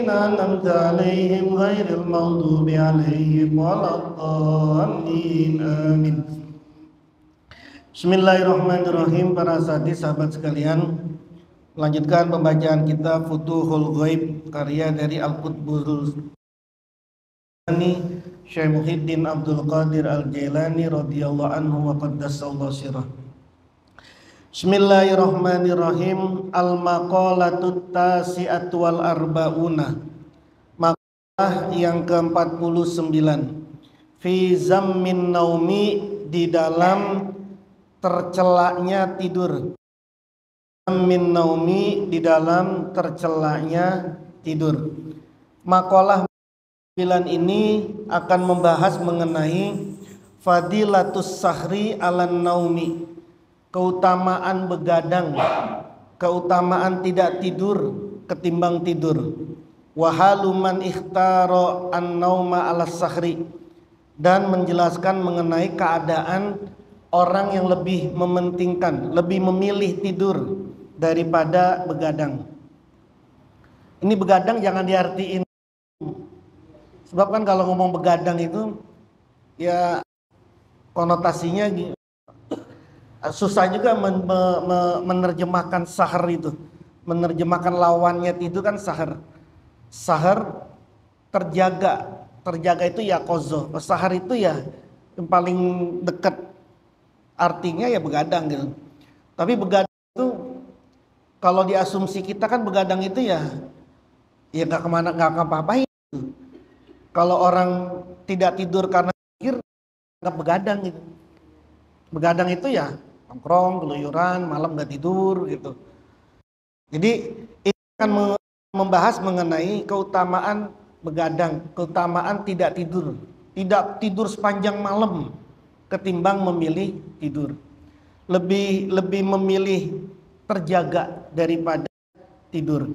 أنعمت عليهم غير المغضوب عليهم ولا الضالين آمين. Bismillahirrahmanirrahim. Para asatidz, sahabat sekalian, melanjutkan pembacaan kitab Futuhul Ghaib karya dari Al-Qutbul Syekh Muhyiddin Abdul Qadir Al-Jailani radhiyallahu anhu wa qaddasallahu sirah. Bismillahirrahmanirrahim. Al-maqalatut tasi'atu wal arba'una. Maqalah yang ke-49. Fi zammin naumi, di dalam tercelaknya tidur. Zammin naumi, di dalam tercelaknya tidur. Maqalah 9 ini akan membahas mengenai fadilatus sahri alan naumi, keutamaan begadang, keutamaan tidak tidur ketimbang tidur. Wahaluman ikhtaro an-nauma ala sahri, dan menjelaskan mengenai keadaan orang yang lebih mementingkan, lebih memilih tidur daripada begadang. Ini begadang jangan diartiin, sebab kan kalau ngomong begadang itu ya konotasinya susah juga menerjemahkan sahar itu, menerjemahkan lawannya itu kan sahar. Sahar terjaga itu ya kozo, sahar itu ya yang paling dekat artinya ya begadang gitu. Tapi begadang itu kalau diasumsi kita kan begadang itu ya nggak kemana, nggak apa-apain. Kalau orang tidak tidur karena pikir, nggak begadang gitu. Begadang itu ya nongkrong, keluyuran, malam nggak tidur gitu. Jadi ini akan membahas mengenai keutamaan begadang, keutamaan tidak tidur sepanjang malam ketimbang memilih tidur. Lebih memilih terjaga daripada tidur.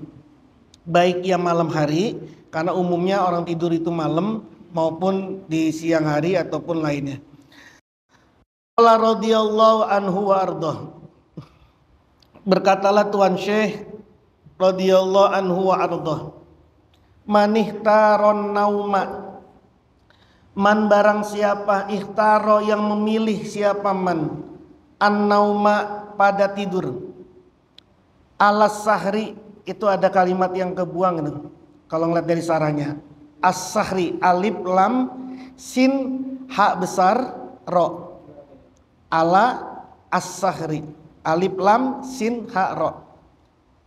Baik ya malam hari, karena umumnya orang tidur itu malam, maupun di siang hari ataupun lainnya. Allah radhiyallahu anhu wa ardhah. Berkatalah Tuan Syekh radhiyallahu anhu wa ardhah, man ihtaron nauma, man barang siapa, ikhtaro yang memilih siapa, man an-nauma pada tidur, alas sahri, itu ada kalimat yang kebuang gitu. Kalau ngeliat dari sarahnya, as-sahri, alif lam sin ha besar ro, ala as-sahri, alif lam sin ha ro,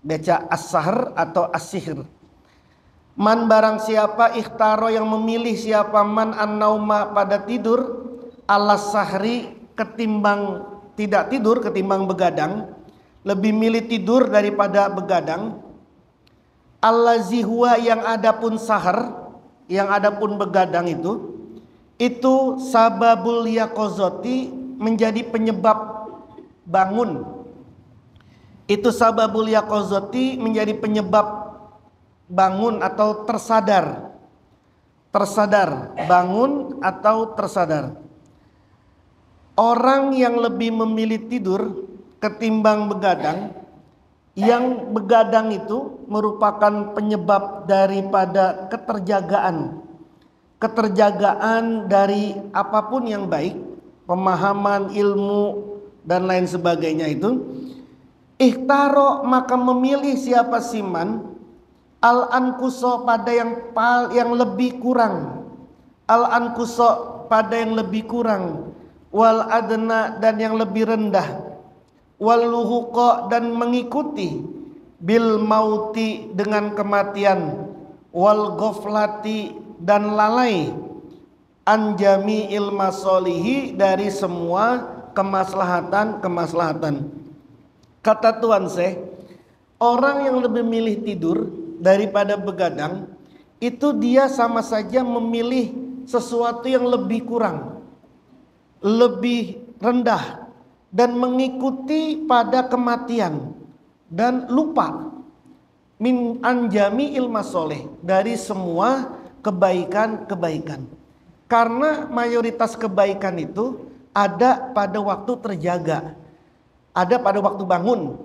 baca as-sahr atau as-sihr. Man barang siapa, ikhtaro yang memilih siapa, man an-nauma pada tidur, alas sahri ketimbang tidak tidur, ketimbang begadang, lebih milih tidur daripada begadang. Allazi huwa, yang adapun sahar, yang adapun begadang itu sababul yaqozoti, menjadi penyebab bangun. Itu sababul yaqozoti, menjadi penyebab bangun atau tersadar. Bangun atau tersadar. Orang yang lebih memilih tidur ketimbang begadang, yang begadang itu merupakan penyebab daripada keterjagaan dari apapun yang baik, pemahaman, ilmu dan lain sebagainya itu. Ikhtaro, maka memilih siapa siman, al-ankuso, pada yang lebih kurang, al-ankuso, pada yang lebih kurang, wal adna, dan yang lebih rendah, wal luhuqa, dan mengikuti, bil mauti, dengan kematian, wal ghaflati, dan lalai, anjami ilma solihi, dari semua kemaslahatan. Kata Tuan Syekh, orang yang lebih milih tidur daripada begadang, itu dia sama saja memilih sesuatu yang lebih kurang, lebih rendah, dan mengikuti pada kematian, dan lupa min anjami ilma soleh, dari semua kebaikan. Karena mayoritas kebaikan itu ada pada waktu terjaga, ada pada waktu bangun,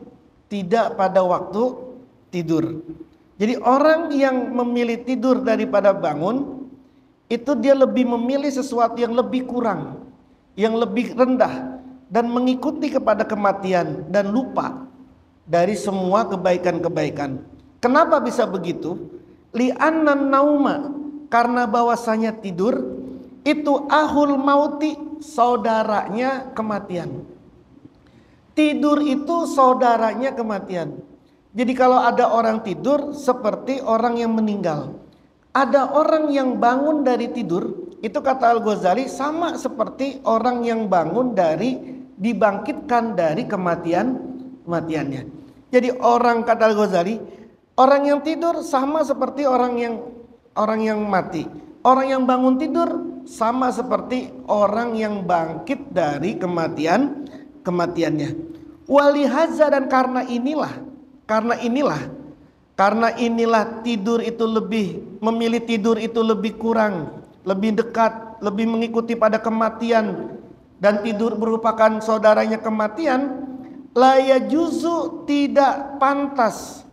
tidak pada waktu tidur. Jadi orang yang memilih tidur daripada bangun, itu dia lebih memilih sesuatu yang lebih kurang, yang lebih rendah, dan mengikuti kepada kematian dan lupa dari semua kebaikan-kebaikan. Kenapa bisa begitu? Li'anna nauma, karena bahwasanya tidur itu ahul mauti, saudaranya kematian. Tidur itu saudaranya kematian. Jadi kalau ada orang tidur seperti orang yang meninggal. Ada orang yang bangun dari tidur, itu kata Al-Ghazali sama seperti orang yang bangun dari dibangkitkan dari kematiannya. Jadi orang, kata Al-Ghazali, orang yang tidur sama seperti orang yang mati. Orang yang bangun tidur sama seperti orang yang bangkit dari kematiannya. Walihaza, dan karena inilah tidur itu memilih tidur itu lebih kurang, lebih dekat, lebih mengikuti pada kematian, dan tidur merupakan saudaranya kematian. La yajuzu, tidak pantas,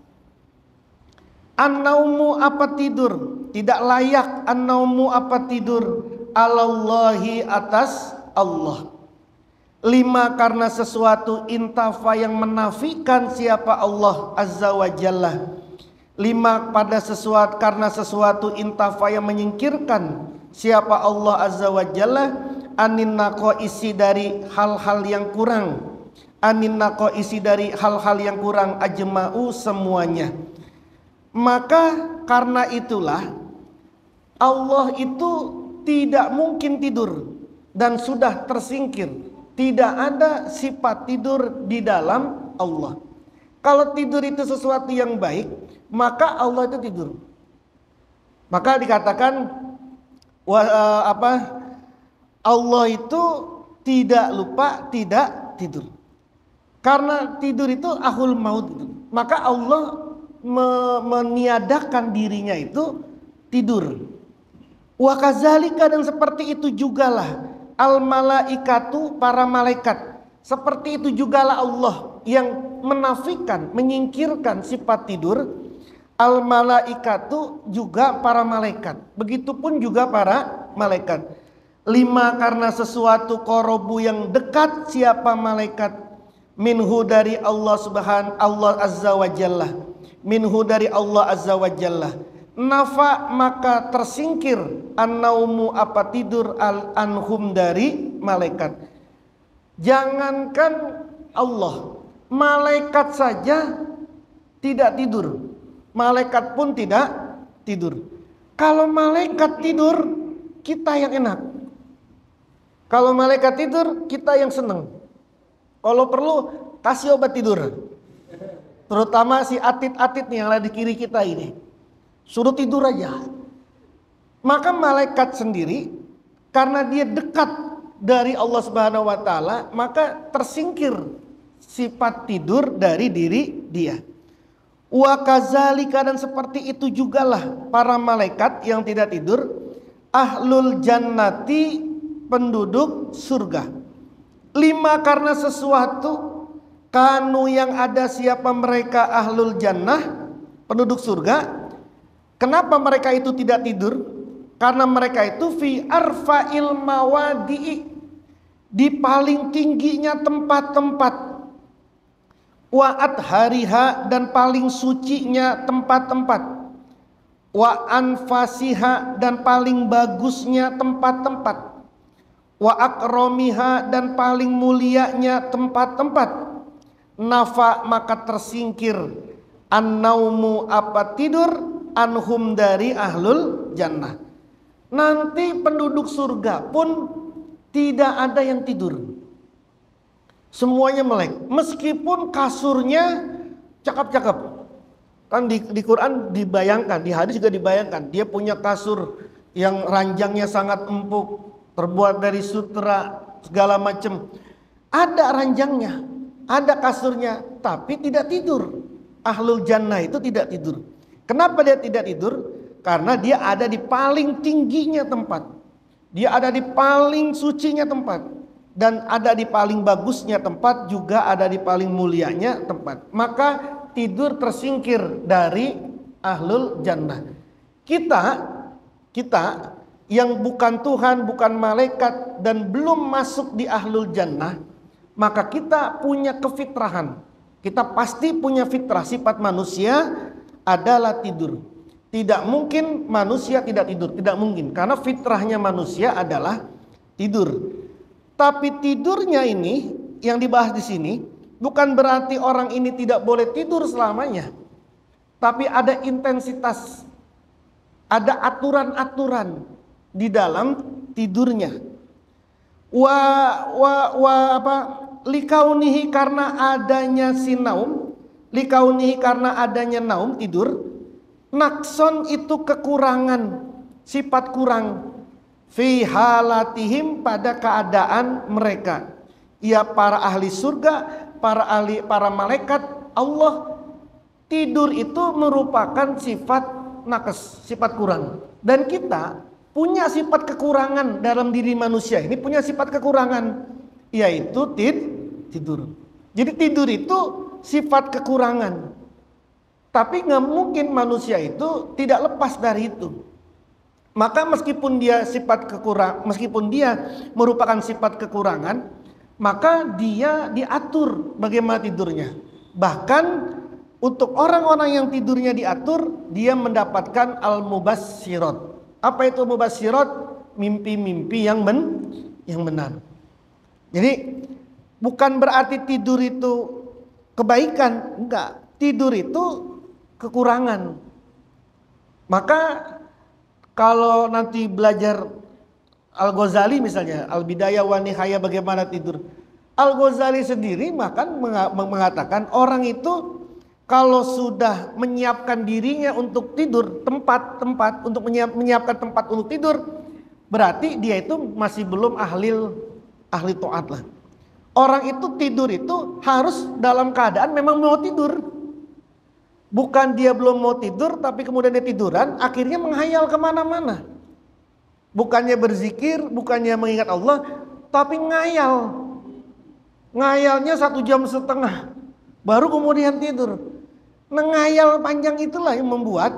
an-naumu, apa tidur, tidak layak an-naumu, apa tidur, alallahi, atas Allah. 5, karena sesuatu intafa yang menafikan siapa Allah Azza wa Jalla. 5, karena sesuatu intafa yang menyingkirkan siapa Allah Azza wa Jalla, anin naqaisi, dari hal-hal yang kurang, ajma'u, semuanya. Maka karena itulah Allah itu tidak mungkin tidur dan sudah tersingkir. Tidak ada sifat tidur di dalam Allah. Kalau tidur itu sesuatu yang baik, maka Allah itu tidur. Maka dikatakan Allah itu tidak lupa, tidak tidur. Karena tidur itu ahul maut itu. Maka Allah meniadakan dirinya itu tidur. Wa kadzalika, dan seperti itu jugalah al malaikatu, para malaikat. Seperti itu jugalah Allah yang menafikan, menyingkirkan sifat tidur. Al malaikatu, juga para malaikat. Begitupun juga para malaikat. 5, karena sesuatu qorobu, yang dekat siapa malaikat, minhu, dari Allah Azza wa Jalla. Minhu, dari Allah Azza wa Jalla. Nafa, maka tersingkir, an-naumu, apa tidur, anhum, dari malaikat. Jangankan Allah, malaikat saja tidak tidur, malaikat pun tidak tidur. Kalau malaikat tidur, kita yang enak. Kalau malaikat tidur, kita yang senang. Kalau perlu kasih obat tidur, terutama si atit-atit nih yang ada di kiri kita ini, suruh tidur aja. Maka malaikat sendiri, karena dia dekat dari Allah Subhanahu wa taala, maka tersingkir sifat tidur dari diri dia. Wa kadzalika, dan seperti itu jugalah para malaikat yang tidak tidur, ahlul jannati, penduduk surga. 5, karena sesuatu kanu, yang ada siapa mereka, ahlul jannah, penduduk surga. Kenapa mereka itu tidak tidur? Karena mereka itu fi arfa'il mawadi'i, di paling tingginya tempat-tempat, wa athariha, dan paling sucinya tempat-tempat, wa anfasiha, dan paling bagusnya tempat-tempat, wa akromiha, dan paling mulianya tempat-tempat. Nafa, maka tersingkir, an-naumu, apa tidur, anhum, dari ahlul jannah. Nanti penduduk surga pun tidak ada yang tidur, semuanya melek, meskipun kasurnya cakep-cakep. Kan di Quran dibayangkan, di hadis juga dibayangkan, dia punya kasur yang ranjangnya sangat empuk, terbuat dari sutra segala macam. Ada ranjangnya, ada kasurnya, tapi tidak tidur. Ahlul jannah itu tidak tidur. Kenapa dia tidak tidur? Karena dia ada di paling tingginya tempat, dia ada di paling sucinya tempat, dan ada di paling bagusnya tempat, juga ada di paling mulianya tempat. Maka tidur tersingkir dari ahlul jannah. Kita yang bukan Tuhan, bukan malaikat dan belum masuk di ahlul jannah, maka kita punya kefitrahan. Kita pasti punya fitrah. Sifat manusia adalah tidur. Tidak mungkin manusia tidak tidur, tidak mungkin, karena fitrahnya manusia adalah tidur. Tapi tidurnya ini yang dibahas di sini bukan berarti orang ini tidak boleh tidur selamanya. Tapi ada intensitas, ada aturan-aturan di dalam tidurnya. Likaunihi karena adanya sinaum, likaunihi karena adanya naum tidur, nakson itu kekurangan, sifat kurang, fi halatihim pada keadaan mereka. Ya para ahli surga, para malaikat Allah, tidur itu merupakan sifat nakes, sifat kurang. Dan kita punya sifat kekurangan dalam diri manusia ini, punya sifat kekurangan, yaitu tidur. Jadi tidur itu sifat kekurangan. Tapi nggak mungkin manusia itu tidak lepas dari itu. Maka meskipun dia merupakan sifat kekurangan, maka dia diatur bagaimana tidurnya. Bahkan untuk orang-orang yang tidurnya diatur, dia mendapatkan al-mubassirat. Apa itu mubassirat? Mimpi-mimpi yang benar. Jadi bukan berarti tidur itu kebaikan, enggak. Tidur itu kekurangan. Maka kalau nanti belajar Al-Ghazali misalnya, Al-Bidayah wa Nihayah bagaimana tidur, Al-Ghazali sendiri mengatakan orang itu kalau sudah menyiapkan dirinya untuk tidur, tempat untuk menyiapkan tempat untuk tidur, berarti dia itu masih belum ahli taat lah. Orang itu tidur itu harus dalam keadaan memang mau tidur. Bukan dia belum mau tidur tapi kemudian dia tiduran, akhirnya menghayal kemana-mana. Bukannya berzikir, bukannya mengingat Allah, tapi ngayal. Ngayalnya 1,5 jam, baru kemudian tidur. Ngayal panjang itulah yang membuat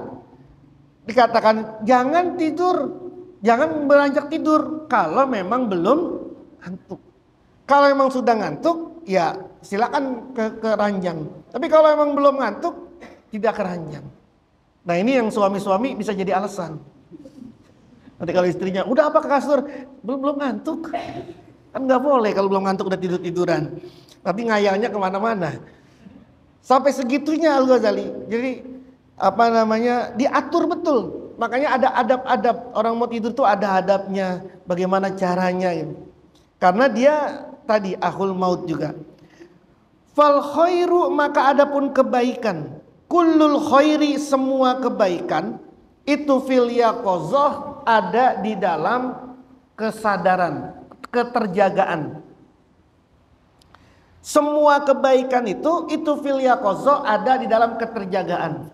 dikatakan jangan tidur, jangan beranjak tidur kalau memang belum ngantuk. Kalau memang sudah ngantuk, ya silakan ke ranjang. Tapi kalau memang belum ngantuk, tidak keranjang. Nah ini yang suami-suami bisa jadi alasan. Nanti kalau istrinya udah apa ke kasur, belum ngantuk, kan nggak boleh kalau belum ngantuk udah tiduran. Tapi ngayalnya kemana-mana. Sampai segitunya Al-Ghazali. Jadi diatur betul. Makanya ada adab-adab, orang mau tidur tuh ada adabnya, bagaimana caranya. Karena dia tadi akhul maut juga. Fal khairu, maka adapun kebaikan, kullul khairi, semua kebaikan itu fil yaqazah, ada di dalam kesadaran, keterjagaan. Semua kebaikan itu fil yaqazah, ada di dalam keterjagaan,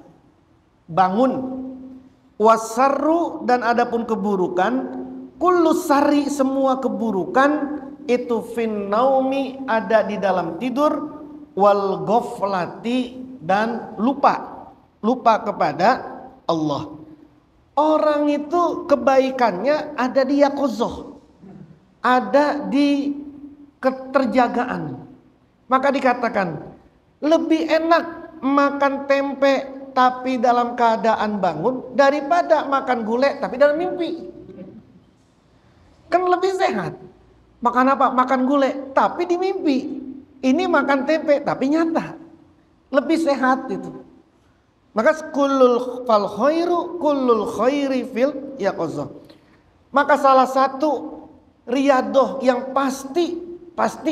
bangun. Wasarru, dan adapun keburukan, kullu sarri, semua keburukan itu fin naumi, ada di dalam tidur. Wal ghaflati, dan lupa kepada Allah. Orang itu kebaikannya ada di yaqazah, ada di keterjagaan. Maka dikatakan lebih enak makan tempe tapi dalam keadaan bangun daripada makan gulai tapi dalam mimpi. Kan lebih sehat. Makan apa? Makan gulai tapi di mimpi. Ini makan tempe tapi nyata. Lebih sehat itu. Maka kullul fal khairu kullul khairi fil yaqazah. Maka salah satu riyadoh yang pasti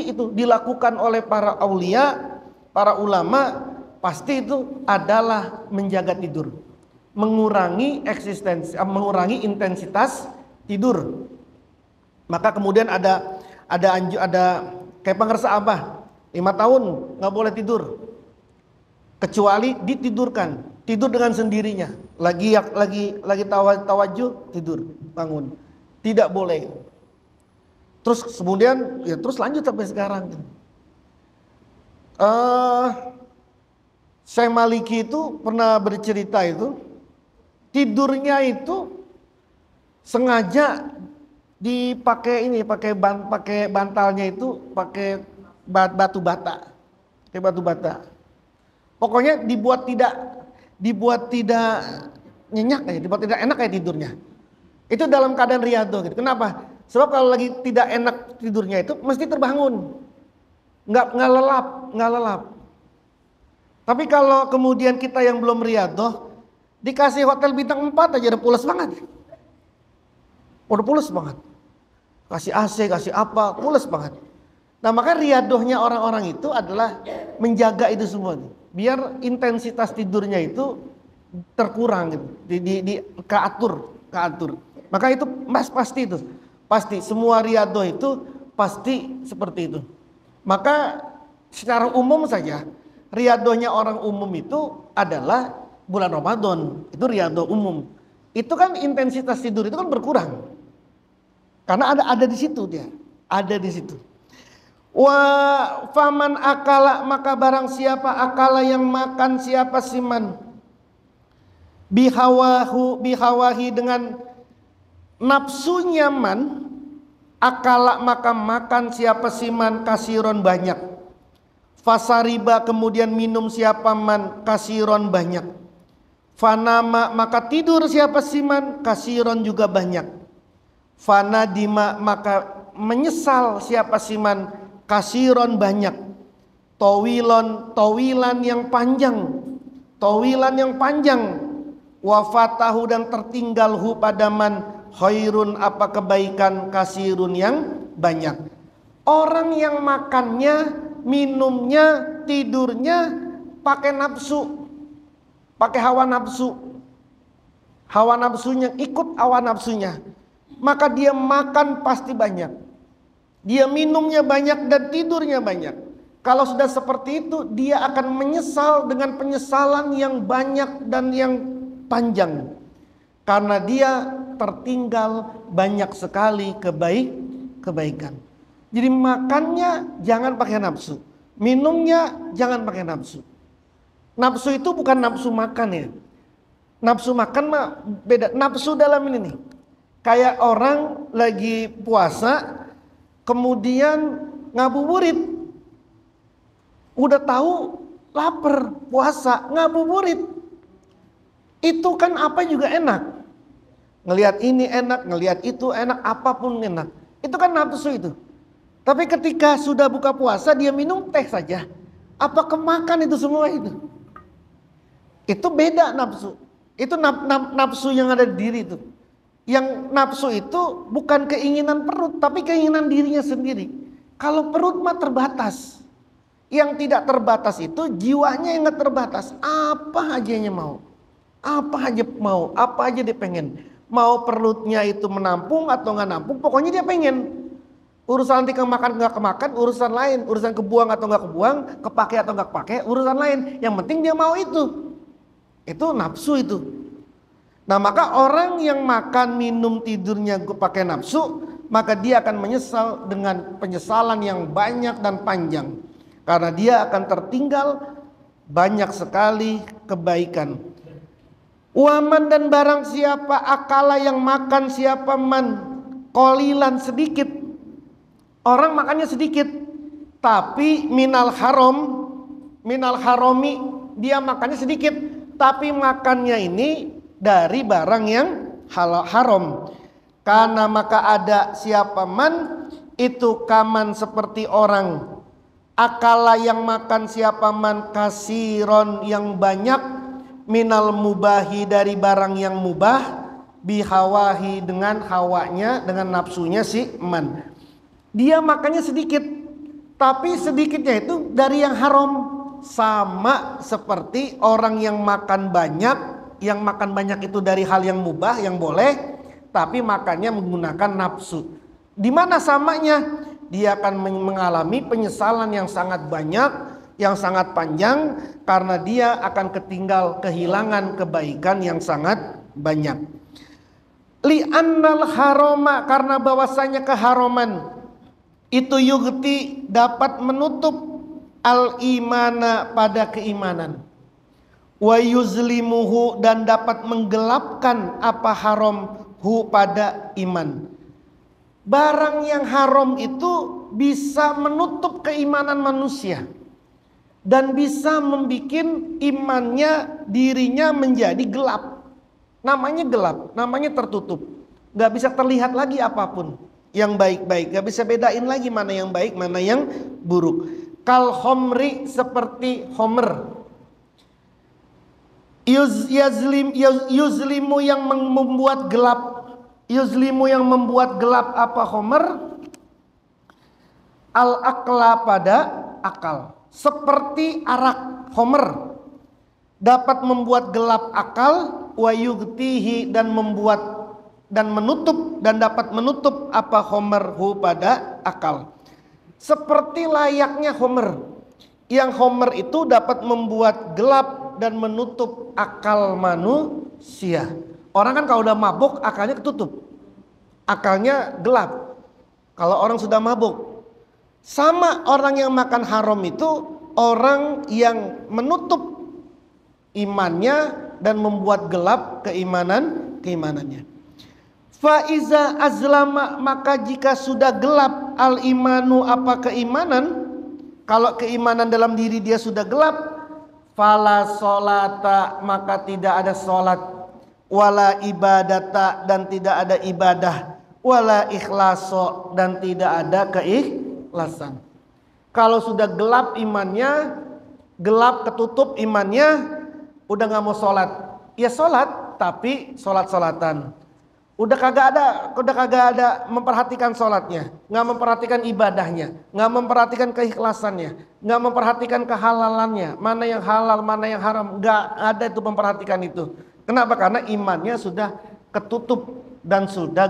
itu dilakukan oleh para aulia, para ulama, pasti itu adalah menjaga tidur, mengurangi intensitas tidur. Maka kemudian ada kayak pengersa apa? 5 tahun nggak boleh tidur, kecuali ditidurkan, tidur dengan sendirinya. Lagi tawajuh tidur, bangun, tidak boleh. Terus kemudian ya terus lanjut sampai sekarang. Syekh Maliki itu pernah bercerita itu, tidurnya itu sengaja dipakai pakai bantalnya itu pakai batu bata. Kayak batu bata. Pokoknya dibuat tidak nyenyak ya, dibuat tidak enak kayak tidurnya. Itu dalam keadaan riyadhah gitu. Kenapa? Sebab kalau lagi tidak enak tidurnya itu mesti terbangun. Nggak lelap. Tapi kalau kemudian kita yang belum riyadhah dikasih hotel bintang 4 aja udah pules banget. Udah pules banget. Kasih AC, kasih apa, pules banget. Nah, maka riyadhahnya orang-orang itu adalah menjaga itu semua. Biar intensitas tidurnya itu terkurang gitu. Keatur. Maka itu pasti itu. Pasti semua riyadhah itu pasti seperti itu. Maka secara umum saja riyadhahnya orang umum itu adalah bulan Ramadan. Itu riyadhah umum. Itu kan intensitas tidur itu kan berkurang. Karena ada di situ dia. Ada di situ. Wa faman akala, maka barang siapa akala yang makan siapa siman bihawahi dengan nafsunya man, akala maka makan siapa siman kasiron banyak, fasariba kemudian minum siapa man kasiron banyak, fanama maka tidur siapa siman kasiron juga banyak, fanadima maka menyesal siapa siman kasiron banyak, tawilan yang panjang, wafatahu dan tertinggal hu padaman khairun apa kebaikan kasirun yang banyak. Orang yang makannya, minumnya, tidurnya pakai nafsu, pakai hawa nafsunya, ikut hawa nafsunya, maka dia makan pasti banyak, dia minumnya banyak dan tidurnya banyak. Kalau sudah seperti itu, dia akan menyesal dengan penyesalan yang banyak dan yang panjang, karena dia tertinggal banyak sekali kebaikan. Jadi makannya jangan pakai nafsu, minumnya jangan pakai nafsu. Nafsu itu bukan nafsu makan ya. Nafsu makan mah beda. Nafsu dalam ini nih, kayak orang lagi puasa kemudian ngabuburit, udah tahu lapar puasa ngabuburit, itu kan apa juga enak, ngelihat ini enak, ngelihat itu enak, apapun enak, itu kan nafsu itu. Tapi ketika sudah buka puasa dia minum teh saja, apa kemakan itu semua itu beda nafsu. Itu nafsu yang ada di diri itu. Yang nafsu itu bukan keinginan perut, tapi keinginan dirinya sendiri. Kalau perut mah terbatas. Yang tidak terbatas itu jiwanya yang gak terbatas. Apa aja yang mau. Apa aja dia pengen. Mau perutnya itu menampung atau gak nampung, pokoknya dia pengen. Urusan nanti kemakan gak kemakan urusan lain. Urusan kebuang atau gak kebuang, kepake atau gak kepake urusan lain. Yang penting dia mau itu. Itu nafsu itu. Nah, maka orang yang makan, minum, tidurnya pakai nafsu, maka dia akan menyesal dengan penyesalan yang banyak dan panjang. Karena dia akan tertinggal banyak sekali kebaikan. Waman dan barang siapa akala yang makan siapa man qalilan sedikit. Orang makannya sedikit, tapi minal haromi dia makannya sedikit, tapi makannya ini dari barang yang haram. Karena maka ada siapa man itu kaman seperti orang akala yang makan siapa man kasiron yang banyak minal mubahi dari barang yang mubah bihawahi dengan hawanya, dengan nafsunya si man. Dia makannya sedikit, tapi sedikitnya itu dari yang haram. Sama seperti orang yang makan banyak. Yang makan banyak itu dari hal yang mubah, yang boleh, tapi makannya menggunakan nafsu. Di mana samanya? Dia akan mengalami penyesalan yang sangat banyak, yang sangat panjang, karena dia akan kehilangan kebaikan yang sangat banyak. Li'annal haroma, karena bahwasanya keharaman itu yugti dapat menutup al-imana pada keimanan. wa yuzlimuhu dan dapat menggelapkan apa haram hu pada iman. Barang yang haram itu bisa menutup keimanan manusia dan bisa membuat imannya dirinya menjadi gelap. Namanya gelap, namanya tertutup. Gak bisa terlihat lagi apapun yang baik-baik, gak bisa bedain lagi mana yang baik, mana yang buruk. Kal khomri, seperti homer. Yuzlimu yang membuat gelap. Yuzlimu yang membuat gelap apa homer? Al akla pada akal. Seperti arak homer dapat membuat gelap akal, wa yugtihi dan membuat dan menutup dan dapat menutup apa homer hu pada akal. Seperti layaknya homer, yang homer itu dapat membuat gelap dan menutup akal manusia. Orang kan kalau udah mabuk akalnya ketutup, akalnya gelap. Kalau orang sudah mabuk, sama orang yang makan haram itu orang yang menutup imannya dan membuat gelap keimanannya. Faiza azlama, maka jika sudah gelap al imanu apa keimanan, kalau keimanan dalam diri dia sudah gelap, fala solata, maka tidak ada solat, wala ibadata dan tidak ada ibadah, wala ikhlaso dan tidak ada keikhlasan. Kalau sudah gelap imannya, gelap ketutup imannya, udah nggak mau sholat, ya sholat tapi sholat-sholatan. Udah kagak ada memperhatikan sholatnya, nggak memperhatikan ibadahnya, nggak memperhatikan keikhlasannya, nggak memperhatikan kehalalannya, mana yang halal, mana yang haram, nggak ada itu memperhatikan itu. Kenapa? Karena imannya sudah ketutup dan sudah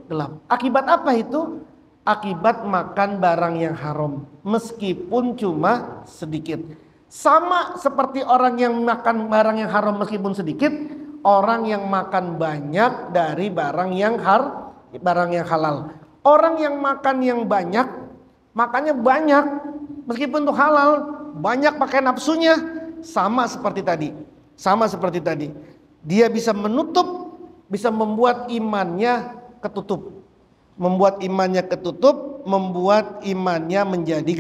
gelap. Akibat apa itu? Akibat makan barang yang haram, meskipun cuma sedikit. Sama seperti orang yang makan barang yang haram meskipun sedikit, orang yang makan banyak dari barang yang halal. Orang yang makan yang banyak, makannya banyak meskipun itu halal, banyak pakai nafsunya, sama seperti tadi. Dia bisa menutup, bisa membuat imannya ketutup. Membuat imannya menjadi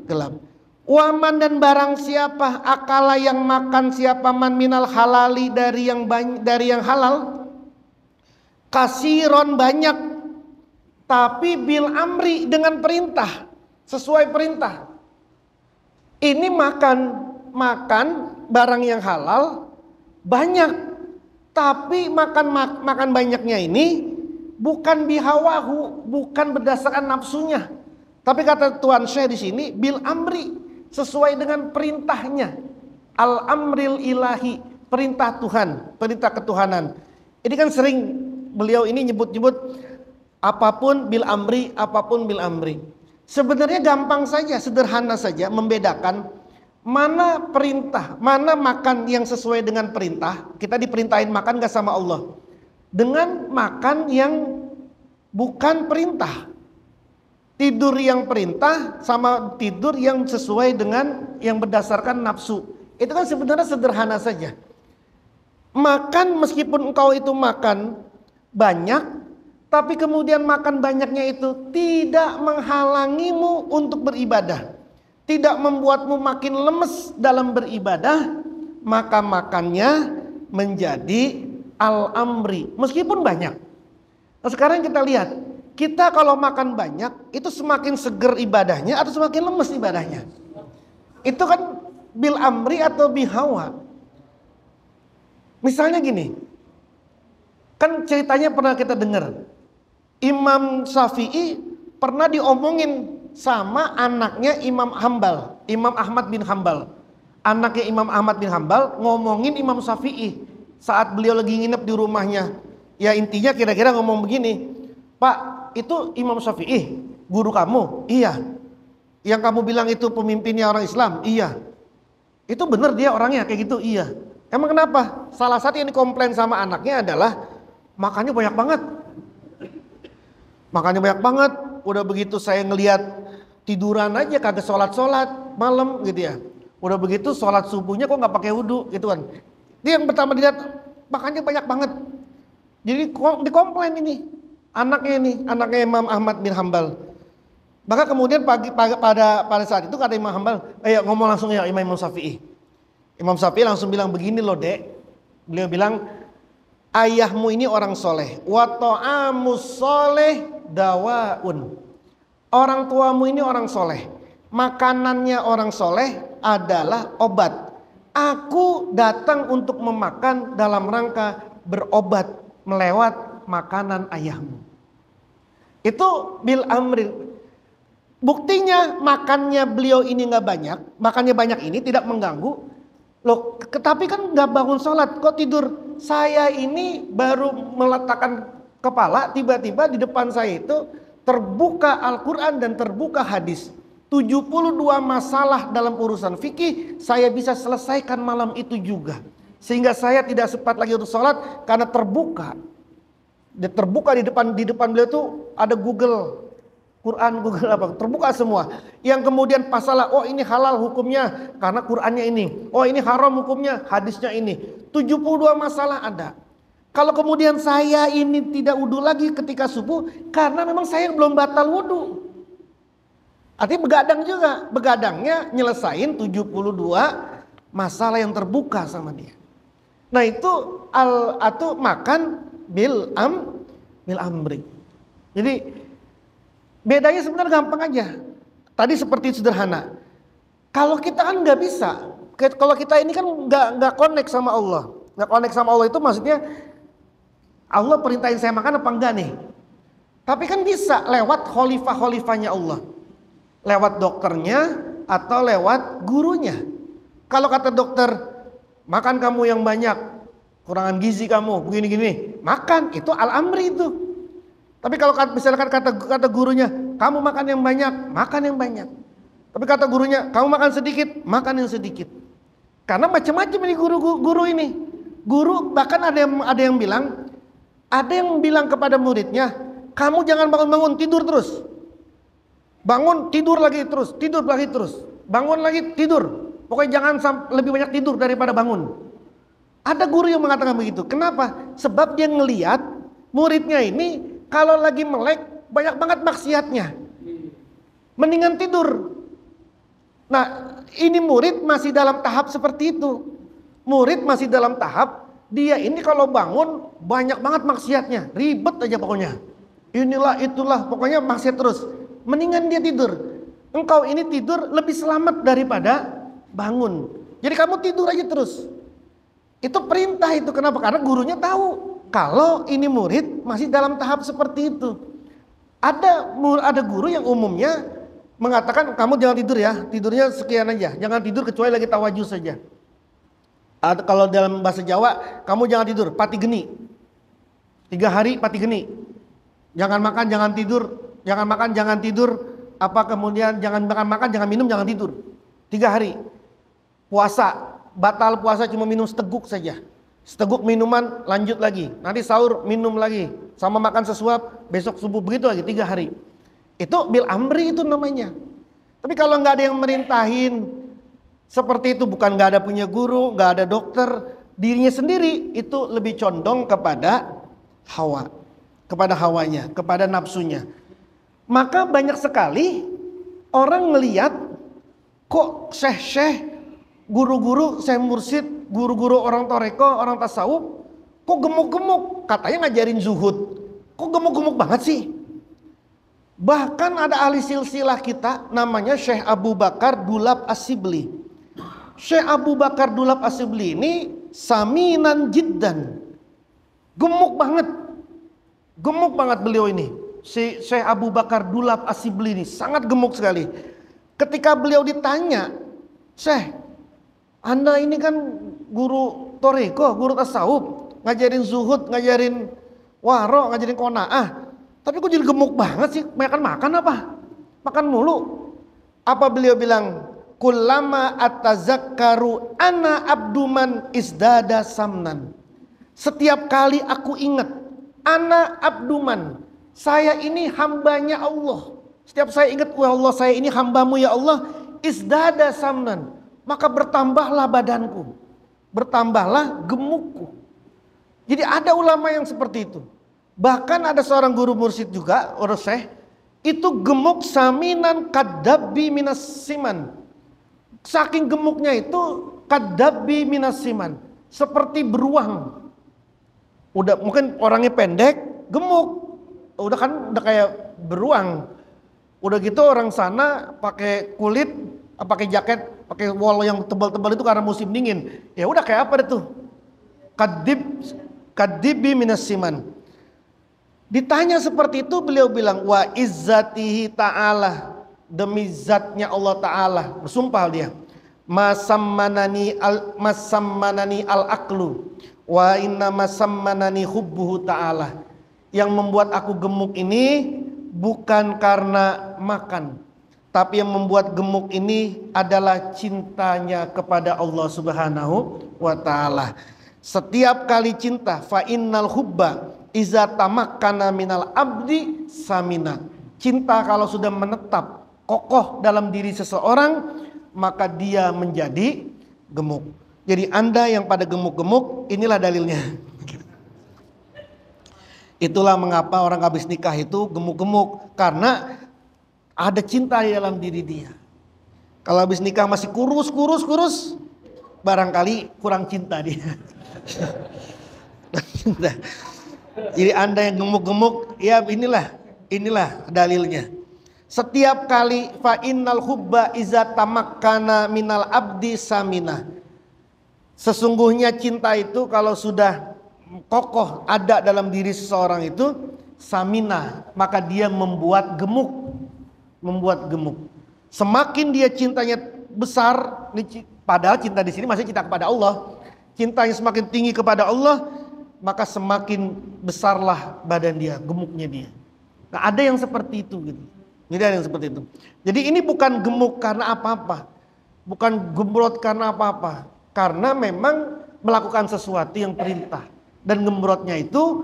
gelap. Waman dan barang siapa akala yang makan siapa man minal halali dari yang halal, kasiron banyak, tapi bil amri dengan perintah, sesuai perintah. Ini makan barang yang halal banyak, tapi makan banyaknya ini bukan bihawahu, bukan berdasarkan nafsunya, tapi kata Tuhan Syekh di sini bil amri, sesuai dengan perintahnya, al amril ilahi, perintah Tuhan, perintah ketuhanan. Ini kan sering beliau ini nyebut apapun bil amri. Sebenarnya gampang saja, sederhana saja membedakan mana perintah, mana makan yang sesuai dengan perintah. Kita diperintahin makan gak sama Allah, dengan makan yang bukan perintah. Tidur yang perintah sama tidur yang sesuai dengan yang berdasarkan nafsu. Itu kan sebenarnya sederhana saja. Makan meskipun engkau itu makan banyak, tapi kemudian makan banyaknya itu tidak menghalangimu untuk beribadah, tidak membuatmu makin lemes dalam beribadah, maka makannya menjadi al-amri meskipun banyak. Nah, sekarang kita lihat, kita kalau makan banyak itu semakin seger ibadahnya atau semakin lemes ibadahnya? Itu kan bil amri atau bihawa. Misalnya gini, kan ceritanya pernah kita dengar, Imam Syafi'i pernah diomongin sama anaknya Imam Ahmad bin Hambal. Anaknya Imam Ahmad bin Hambal ngomongin Imam Syafi'i saat beliau lagi nginep di rumahnya. Ya intinya kira-kira ngomong begini, Pak, itu Imam Syafi'i guru kamu? Iya. Yang kamu bilang itu pemimpinnya orang Islam? Iya. Itu benar dia orangnya kayak gitu? Iya. Emang kenapa? Salah satu yang dikomplain sama anaknya adalah makannya banyak banget. Udah begitu saya ngelihat tiduran aja kagak sholat malam gitu ya. Udah begitu sholat subuhnya kok nggak pakai wudhu gitu kan. Dia yang pertama dilihat makannya banyak banget. Jadi dikomplain ini anaknya Imam Ahmad bin Hambal. Maka kemudian pada saat itu kata Imam Hambal, ayo ngomong langsung ya Imam Syafi'i. Imam Syafi'i langsung bilang begini loh dek. Beliau bilang, ayahmu ini orang soleh, wa ta'amus soleh dawaun. Orang tuamu ini orang soleh, makanannya orang soleh adalah obat. Aku datang untuk memakan dalam rangka berobat melewat makanan ayahmu. Itu bil amri. Buktinya makannya beliau ini nggak banyak, makannya banyak ini tidak mengganggu. Loh, tapi kan nggak bangun sholat, kok tidur? Saya ini baru meletakkan kepala, tiba-tiba di depan saya itu terbuka Al-Quran dan terbuka hadis. 72 masalah dalam urusan fikih saya bisa selesaikan malam itu juga. Sehingga saya tidak sempat lagi untuk sholat karena terbuka. Terbuka di depan beliau tuh ada Google Quran, Google apa, terbuka semua. Yang kemudian pasalah, oh ini halal hukumnya karena Qurannya ini. Oh ini haram hukumnya, hadisnya ini. 72 masalah ada. Kalau kemudian saya ini tidak wudhu lagi ketika subuh karena memang saya belum batal wudhu. Artinya begadang juga. Begadangnya nyelesain 72 masalah yang terbuka sama dia. Nah itu atau makan bil amri. Jadi bedanya sebenarnya gampang aja. Tadi seperti sederhana. Kalau kita kan nggak bisa. Kalau kita ini kan nggak connect sama Allah. Nggak connect sama Allah itu maksudnya Allah perintahin saya makan apa enggak nih? Tapi kan bisa lewat khalifah-khalifahnya Allah. Lewat dokternya atau lewat gurunya. Kalau kata dokter, makan kamu yang banyak, kurangan gizi kamu, begini-gini, makan, itu al-amri itu. Tapi kalau misalkan kata gurunya, kamu makan yang banyak, makan yang banyak. Tapi kata gurunya, kamu makan sedikit, makan yang sedikit. Karena macam-macam ini guru ini. Guru bahkan ada yang bilang kepada muridnya, kamu jangan bangun-bangun, tidur terus. Bangun, tidur lagi terus, tidur lagi terus. Bangun lagi, tidur. Pokoknya jangan lebih banyak tidur daripada bangun. Ada guru yang mengatakan begitu. Kenapa? Sebab dia ngelihat muridnya ini kalau lagi melek banyak banget maksiatnya. Mendingan tidur. Nah, ini murid masih dalam tahap seperti itu. Murid masih dalam tahap dia ini kalau bangun banyak banget maksiatnya, ribet aja pokoknya. Inilah itulah, pokoknya maksiat terus. Mendingan dia tidur. Engkau ini tidur lebih selamat daripada bangun. Jadi kamu tidur aja terus. Itu perintah itu. Kenapa? Karena gurunya tahu kalau ini murid masih dalam tahap seperti itu. Ada guru yang umumnya mengatakan kamu jangan tidur ya, tidurnya sekian aja. Jangan tidur kecuali lagi tawajuh saja. Kalau dalam bahasa Jawa, kamu jangan tidur, pati geni. 3 hari pati geni. Jangan makan, jangan tidur. Jangan makan, jangan tidur. Kemudian jangan makan, jangan minum, jangan tidur. 3 hari. Puasa, batal puasa cuma minum seteguk saja. Seteguk minuman, lanjut lagi. Nanti sahur, minum lagi. Sama makan sesuap, besok subuh, begitu lagi 3 hari. Itu bil amri itu namanya. Tapi kalau nggak ada yang merintahin seperti itu, bukan nggak ada punya guru, nggak ada dokter, dirinya sendiri itu lebih condong kepada hawa, kepada hawanya, kepada nafsunya. Maka banyak sekali orang ngelihat kok syekh-syekh, guru-guru, syekh mursyid, guru-guru orang toreko, orang tasawuf, kok gemuk-gemuk, katanya ngajarin zuhud, kok gemuk-gemuk banget sih. Bahkan ada ahli silsilah kita namanya Syekh Abu Bakar Dulab As-Sibli. Syekh Abu Bakar Dulab As-Sibli ini saminan jiddan, gemuk banget beliau ini. Syekh Abu Bakar Dulab As-Sibli ini sangat gemuk sekali. Ketika beliau ditanya, Syekh, Anda ini kan guru toriko, guru tasawuf, ngajarin zuhud, ngajarin waro, ngajarin qanaah, tapi kok jadi gemuk banget sih? Makan apa? Makan mulu. Apa beliau bilang? Kullama atazakkaru ana abduman isdada samnan. Setiap kali aku ingat, ana abduman, saya ini hambanya Allah. Setiap saya ingat, wah Allah saya ini hambamu ya Allah, isdada samnan, maka bertambahlah badanku, bertambahlah gemukku. Jadi ada ulama yang seperti itu. Bahkan ada seorang guru mursyid juga, orang syekh, itu gemuk saminan kadabbi minas siman. Saking gemuknya itu kadabbi minas siman, seperti beruang. Udah mungkin orangnya pendek, gemuk. Udah kan udah kayak beruang. Udah gitu orang sana pakai kulit, pakai jaket, pakai wol yang tebal-tebal itu karena musim dingin. Ya udah kayak apa itu? Kadibbi minas siman. Ditanya seperti itu, beliau bilang, wa izzatihi ta'ala, demi zatnya Allah Ta'ala, bersumpah dia, masammanani al-aqlu wa inna masammanani hubbuhu ta'ala. Yang membuat aku gemuk ini bukan karena makan, tapi yang membuat gemuk ini adalah cintanya kepada Allah Subhanahu wa Ta'ala. Setiap kali cinta, fa innal hubba iza tamakkana minal abdi samina. Cinta kalau sudah menetap kokoh dalam diri seseorang, maka dia menjadi gemuk. Jadi Anda yang pada gemuk-gemuk, inilah dalilnya. Itulah mengapa orang habis nikah itu gemuk-gemuk, karena ada cinta di dalam diri dia. Kalau habis nikah masih kurus, barangkali kurang cinta dia. Jadi Anda yang gemuk-gemuk, ya inilah dalilnya. Setiap kali fa innal hubba iza tamakkana minal abdi samina. Sesungguhnya cinta itu kalau sudah kokoh ada dalam diri seseorang itu samina, maka dia membuat gemuk. Semakin dia cintanya besar, padahal cinta di sini masih cinta kepada Allah. Cintanya semakin tinggi kepada Allah, maka semakin besarlah badan dia, gemuknya dia. Nah, ada yang seperti itu gitu. Jadi ada yang seperti itu. Jadi ini bukan gemuk karena apa-apa, bukan gemrot karena apa-apa, karena memang melakukan sesuatu yang perintah. Dan gemuknya itu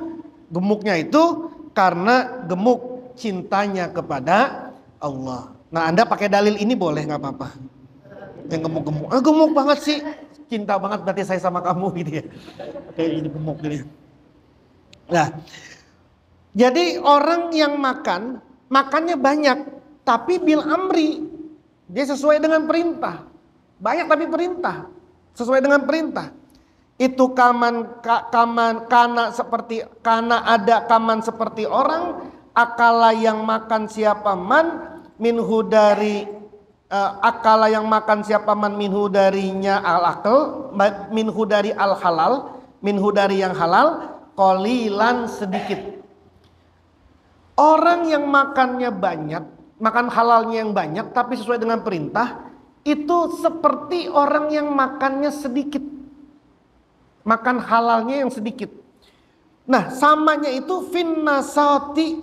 karena gemuk cintanya kepada Allah. Nah, Anda pakai dalil ini boleh, nggak apa-apa. Yang gemuk-gemuk, gemuk banget sih, cinta banget berarti saya sama kamu gitu ya. Kayak ini gemuk gitu. Nah, jadi orang yang makannya banyak, tapi bil amri, dia sesuai dengan perintah. Banyak tapi perintah, sesuai dengan perintah. Itu karena ada kaman seperti orang, akala yang makan siapa man minhu dari akala yang makan siapa man minhu darinya al-akal, minhu dari al-halal, minhu dari yang halal, qalilan sedikit. Orang yang makannya banyak, makan halalnya yang banyak tapi sesuai dengan perintah, itu seperti orang yang makannya sedikit, makan halalnya yang sedikit. Nah, samanya itu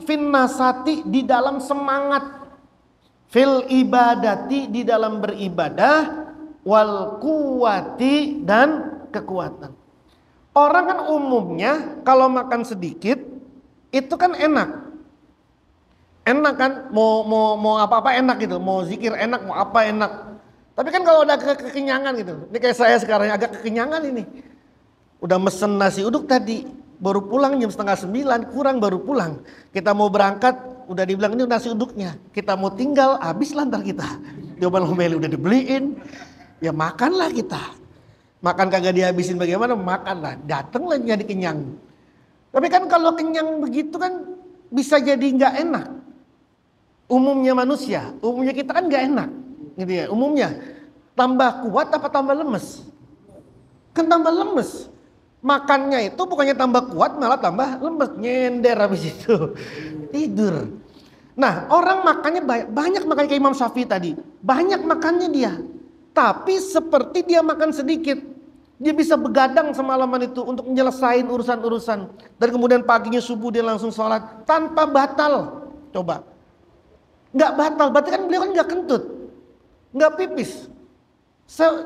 finnasati di dalam semangat, fil ibadati di dalam beribadah, wal kuwati dan kekuatan. Orang kan umumnya kalau makan sedikit itu kan enak kan, mau apa-apa enak gitu, mau zikir enak, mau apa enak. Tapi kan kalau udah kekenyangan gitu, ini kayak saya sekarang agak kekenyangan ini. Udah mesen nasi uduk tadi, baru pulang jam 8:30, kurang baru pulang. Kita mau berangkat, udah dibilang ini nasi uduknya. Kita mau tinggal, habis lantar kita. Jawaban Humeli udah dibeliin, ya makanlah kita. Makan kagak dihabisin bagaimana, makanlah. Datanglah jadi kenyang. Tapi kan kalau kenyang begitu kan bisa jadi nggak enak. Umumnya manusia, umumnya kita kan nggak enak, gitu ya. Umumnya tambah kuat apa tambah lemes? Kan tambah lemes. Makannya itu bukannya tambah kuat, malah tambah lemes, nyender habis itu tidur. Nah, orang makannya banyak makan kayak Imam Syafi'i tadi, banyak makannya dia, tapi seperti dia makan sedikit, dia bisa begadang semalaman itu untuk menyelesaikan urusan-urusan, dan kemudian paginya subuh dia langsung sholat tanpa batal. Coba, nggak batal, berarti kan beliau kan nggak kentut, nggak pipis.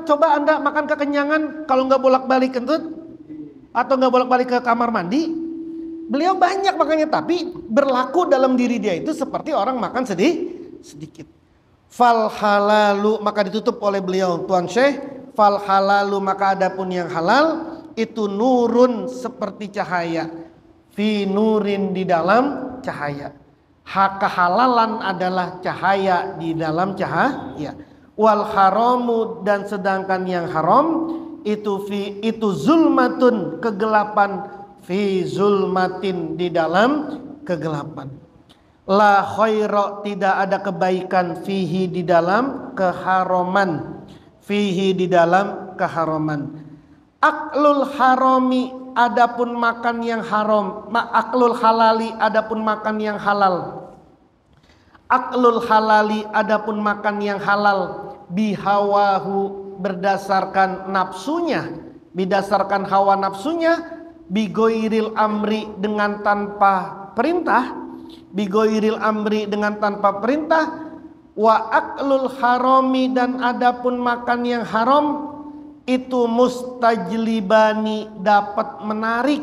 Coba Anda makan kekenyangan, kalau nggak bolak-balik kentut atau nggak bolak-balik ke kamar mandi, beliau banyak makannya, tapi berlaku dalam diri dia itu seperti orang makan sedikit. Fal halalu, maka ditutup oleh beliau Tuan Syekh, fal halalu, maka adapun yang halal itu nurun seperti cahaya, fi nurin, di dalam cahaya. Kehalalan adalah cahaya di dalam cahaya. Wal haramu, dan sedangkan yang haram itu zulmatun, kegelapan, fi zulmatin, di dalam kegelapan. La khaira, tidak ada kebaikan, fihi, di dalam keharaman, fihi, di dalam keharaman. Aklul harami, adapun makan yang haram, aklul halali, adapun makan yang halal. Aklul halali, adapun makan yang halal, bihawahu, berdasarkan nafsunya, berdasarkan hawa nafsunya, bigoiril amri, dengan tanpa perintah, bigoiril amri, dengan tanpa perintah. Wa aklul harami, dan adapun makan yang haram itu mustajlibani, dapat menarik.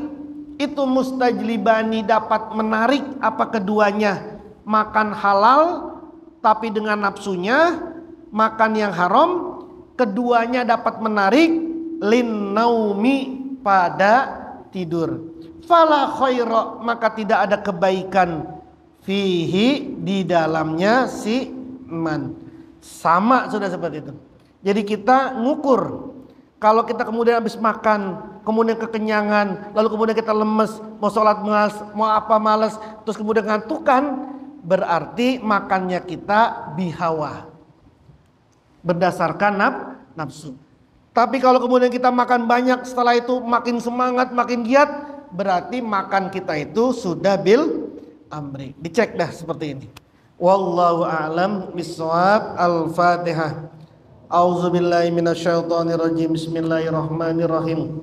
Itu mustajlibani, dapat menarik. Apa keduanya? Makan halal tapi dengan nafsunya, makan yang haram, keduanya dapat menarik. Lin naumi, pada tidur. Fala khaira, maka tidak ada kebaikan, fihi, di dalamnya si man. Sama sudah seperti itu. Jadi kita ngukur. Kalau kita kemudian habis makan, kemudian kekenyangan, lalu kemudian kita lemes, mau sholat malas, mau apa malas, terus kemudian ngantukan, berarti makannya kita bihawa, berdasarkan nafsu. Tapi kalau kemudian kita makan banyak, setelah itu makin semangat, makin giat, berarti makan kita itu sudah bil amri. Dicek dah seperti ini. Wallahu a'lam bishawab. Al-Fatihah. A'udzubillahi minasyaitonirrajim. Bismillahirrahmanirrahim.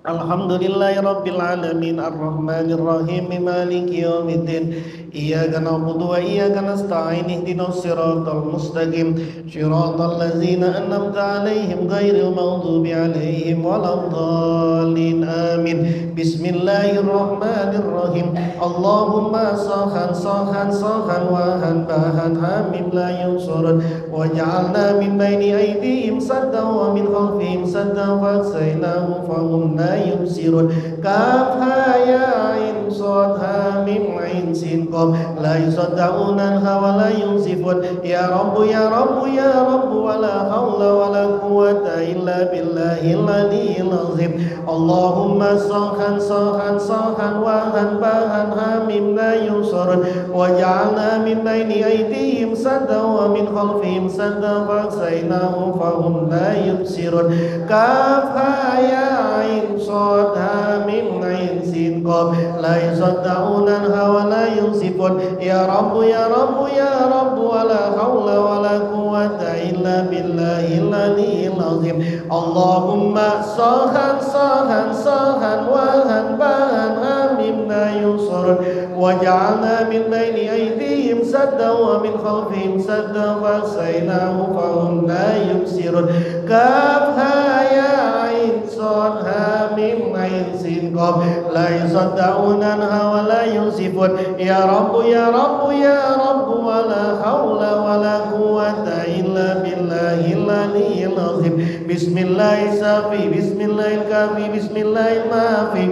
Alhamdulillahirabbil alamin arrahmanir rahim maliki yaumiddin iyyaka na'budu wa iyyaka nasta'in ihdinas siratal mustaqim siratal ladzina an'amta 'alaihim ghairil maghdubi 'alaihim waladdallin amin. Bismillahirrahmanirrahim. Allahumma sahan sahan sahan wahan bahan hamim la yunsurun waj'alna min baini aydihim saddan wa min khalfihim saddan fa'saynahu fahum yubsirun. Kafha ya ain sad ha mim ain sin qaf la yusaddauna wa la yunzifun. Ya Rabbu ya Rabbu ya Rabbu wa la haula wa la quwwata illa billahil aliyyil azim. Allahumma sahan sahan sahan wahan bahan ha mim la yunsurun waj'alna min baini aydihim saddan wa min khalfihim saddan fa'saynahu fahum la yubsirun. Kafha ya ain sad ha mim ain sin qaf la yusaddauna wa la yunsifun. Ya Rabbu ya Rabbu ya Rabbu wa la haula wa la quwwata illa billahil aliyyil azim. Allahumma sahan sahan sahan wahan bahan ha mim la yunsurun waj'alna min baini aydihim saddan wa min khalfihim saddan fa'saynahu fahum la yubsirun. Kafha ya ain sad ha mim ain sin qaf la yusaddauna wa la yusifun. Ya Rabbu ya Rabbu ya Rabbu wa la haula wa la quwwata illa billahil aliyyil azim. Bismillahis safi bismillahil kafi bismillahil mafi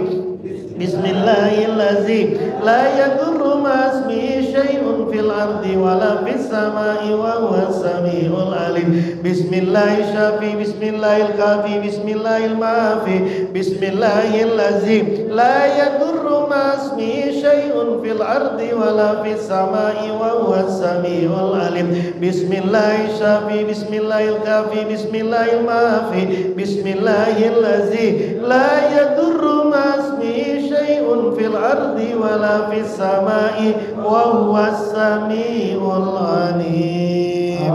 Bismillahirrahmanirrahim. La yadurru ma ismihi syai'un fil ardi wala fis samai wa huwas samiul alim. Bismillahis syafi bismillahil kafi bismillahil mafi Bismillahirrahmanirrahim. La yadurru ma ismihi syai'un fil ardi wala fis samai wa huwas samiul alim. Bismillahis syafi bismillahil kafi bismillahil mafi Bismillahirrahmanirrahim. La yadurru ma ismihi syai'un fil ardi wala fis samai wa huwas samiul alim.